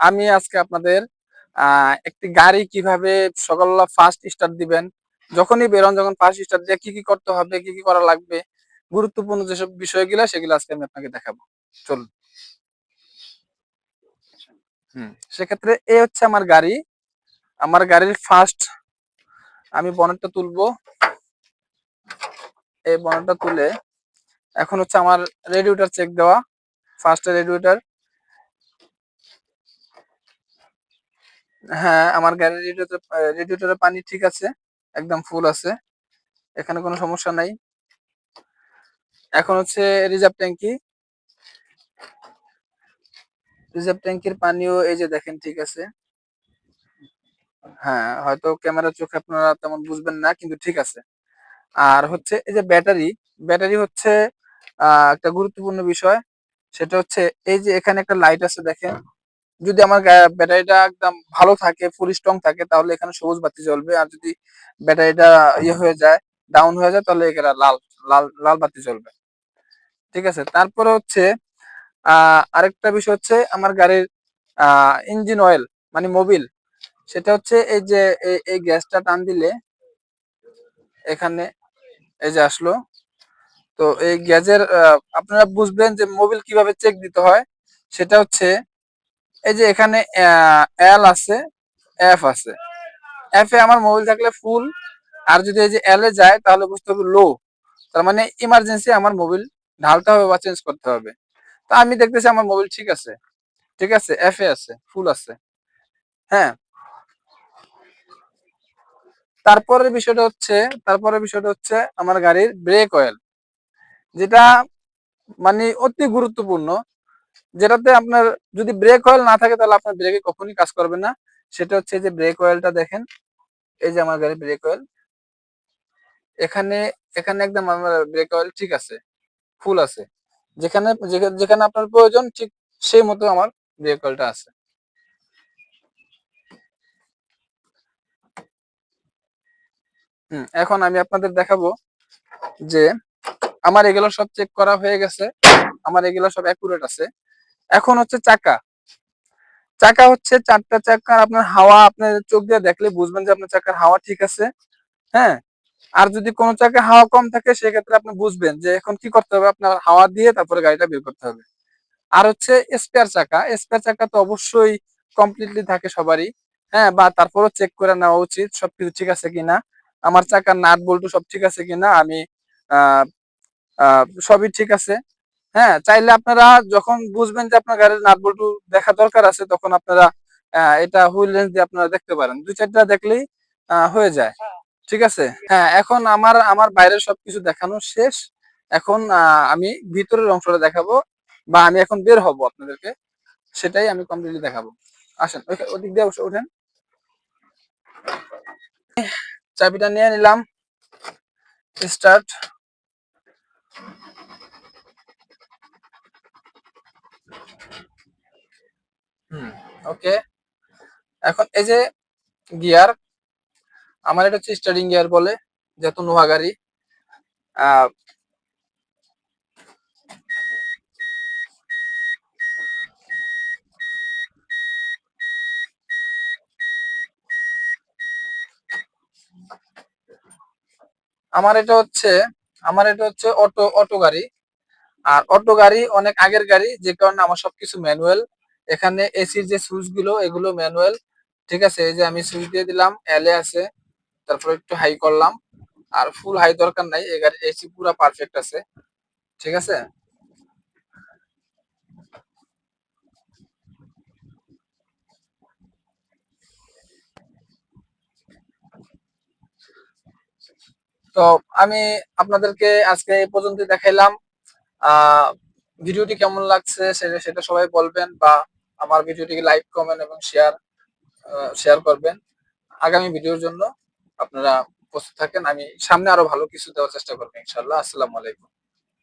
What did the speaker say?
আমি আজকে আপনাদের একটি গাড়ি কিভাবে সকালবেলা ফার্স্ট স্টার্ট দিবেন, যখনই বেরোন যখন ফার্স্ট স্টার্ট দিয়ে কি করতে হবে, কি করা লাগবে, গুরুত্বপূর্ণ যেসব বিষয়গুলো সেগুলো আজকে আমি আপনাকে দেখাবো। চলুন। সেক্ষেত্রে এ হচ্ছে আমার গাড়ি। আমার গাড়ির ফার্স্ট আমি বনেটটা তুলবো। এই বনেটটা তুলে এখন হচ্ছে আমার রেডিয়েটর চেক দেওয়া। ফার্স্ট রেডিয়েটর, হ্যাঁ আমার গাড়ির রেডিয়েটরে পানি ঠিক আছে, একদম ফুল আছে, এখানে কোনো সমস্যা নাই। এখন হচ্ছে রিজার্ভ ট্যাঙ্কি, রিজার্ভ ট্যাঙ্কির পানিও এই যে দেখেন ঠিক আছে। হ্যাঁ হয়তো ক্যামেরার চোখে আপনারা তেমন বুঝবেন না, কিন্তু ঠিক আছে। আর হচ্ছে এই যে ব্যাটারি, ব্যাটারি হচ্ছে একটা গুরুত্বপূর্ণ বিষয়। সেটা হচ্ছে এই যে এখানে একটা লাইট আছে দেখেন, যদি আমার ব্যাটারিটা একদম ভালো থাকে, ফুল স্ট্রং থাকে, তাহলে এখানে সবুজ বাতি জ্বলবে। আর যদি ব্যাটারিটা ইয়ে হয়ে যায়, ডাউন হয়ে যায়, তাহলে এখানে লাল লাল লাল বাতি জ্বলবে। ঠিক আছে। তারপরে হচ্ছে আরেকটা বিষয় হচ্ছে আমার গাড়ির ইঞ্জিন অয়েল, মানে মোবিল। সেটা হচ্ছে এই যে এই গ্যাসটা টান দিলে এখানে এই যে আসলো। তো এই গ্যাসের আপনারা বুঝবেন যে মোবিল কিভাবে চেক দিতে হয়। সেটা হচ্ছে এই যে এখানে এল আছে, এফ আছে। এফ এ আমার মোবিল থাকলে ফুল, আর যদি এই যে এল এ যায় তাহলে বুঝতে হবে লো। তার মানে ইমার্জেন্সি আমার মোবিল ঢালতে হবে বা চেঞ্জ করতে হবে। তো আমি দেখতেছি আমার মোবিল ঠিক আছে, ঠিক আছে, এফ এ আছে, ফুল আছে। হ্যাঁ, তারপরের বিষয়টা হচ্ছে আমার গাড়ির ব্রেক অয়েল, যেটা মানে অতি গুরুত্বপূর্ণ। যেটাতে আপনার যদি ব্রেক অয়েল না থাকে তাহলে আপনার ব্রেকে কখনোই কাজ করবে না। সেটা হচ্ছে যে ব্রেক অয়েলটা দেখেন, এই যে আমার গাড়ির ব্রেক অয়েল এখানে, এখানে একদম আমার ব্রেক অয়েল ঠিক আছে, ফুল আছে। যেখানে যেখানে যেখানে আপনার প্রয়োজন ঠিক সেই মতো আমার ব্রেক অয়েলটা আছে। এখন আমি আপনাদের দেখাবো যে আমার এগুলো সব চেক করা হয়ে গেছে, আমার এগুলো সব অ্যাকুরেট আছে। এখন হচ্ছে চাকা, চাকা হচ্ছে চারটা চাকার আপনার হাওয়া আপনার চোখ দিয়ে দেখলে বুঝবেন যে আপনার চাকার হাওয়া ঠিক আছে। হ্যাঁ, আর যদি কোনো চাকায় হাওয়া কম থাকে সেক্ষেত্রে আপনি বুঝবেন যে এখন কি করতে হবে, আপনার হাওয়া দিয়ে তারপরে গাড়িটা বের করতে হবে। আর হচ্ছে স্পেয়ার চাকা, স্পেয়ার চাকা তো অবশ্যই কমপ্লিটলি থাকে সবারই। হ্যাঁ, বা তারপরও চেক করে নেওয়া উচিত সবকিছু ঠিক আছে কিনা, আমার চাকার নাট বল্টু সব ঠিক আছে কিনা। আমি আহ সবই ঠিক আছে। হ্যাঁ, চাইলে আপনারা যখন বুঝবেন যে আপনার গাড়ির নাট বল্টু দেখা দরকার আছে, তখন আপনারা এটা হুইল রেঞ্জ দিয়ে আপনারা দেখতে পারেন, দুই চারটা দেখলেই হয়ে যায়। ঠিক আছে। হ্যাঁ, এখন আমার আমার বাইরের সবকিছু দেখানো শেষ। এখন আমি ভিতরের অংশটা দেখাবো, বা আমি এখন বের হব আপনাদেরকে, সেটাই আমি কমপ্লিটলি দেখাবো। আসেন ওদিক দিয়ে অবশ্য ওঠেন। চাবিটা নিয়ে নিলাম, স্টার্ট। ওকে। এখন এই যে গিয়ার, আমার এটা হচ্ছে স্টার্টিং গিয়ার বলে, যেহেতু নোহা গাড়ি। আহ আমার এটা হচ্ছে আমার এটা হচ্ছে অটো অটো গাড়ি। আর অটো গাড়ি অনেক আগের গাড়ি, যে কারণে আমার সবকিছু ম্যানুয়াল। এখানে এসির যে সুইচ গুলো এগুলো ম্যানুয়াল। ঠিক আছে, এই যে আমি সুইচ দিয়ে দিলাম, এলে আছে, তারপর একটু হাই করলাম। আর ফুল হাই দরকার নাই, এই গাড়ির এসি পুরো পারফেক্ট আছে। ঠিক আছে। তো আমি আপনাদেরকে আজকে এই পর্যন্ত দেখাইলাম। আহ ভিডিওটি কেমন লাগছে সেটা সেটা সবাই বলবেন, বা আমার ভিডিওটিকে লাইক কমেন্ট এবং শেয়ার করবেন। আগামী ভিডিওর জন্য আপনারা প্রস্তুত থাকেন, আমি সামনে আরো ভালো কিছু দেওয়ার চেষ্টা করবো ইনশাল্লাহ। আসসালামু আলাইকুম।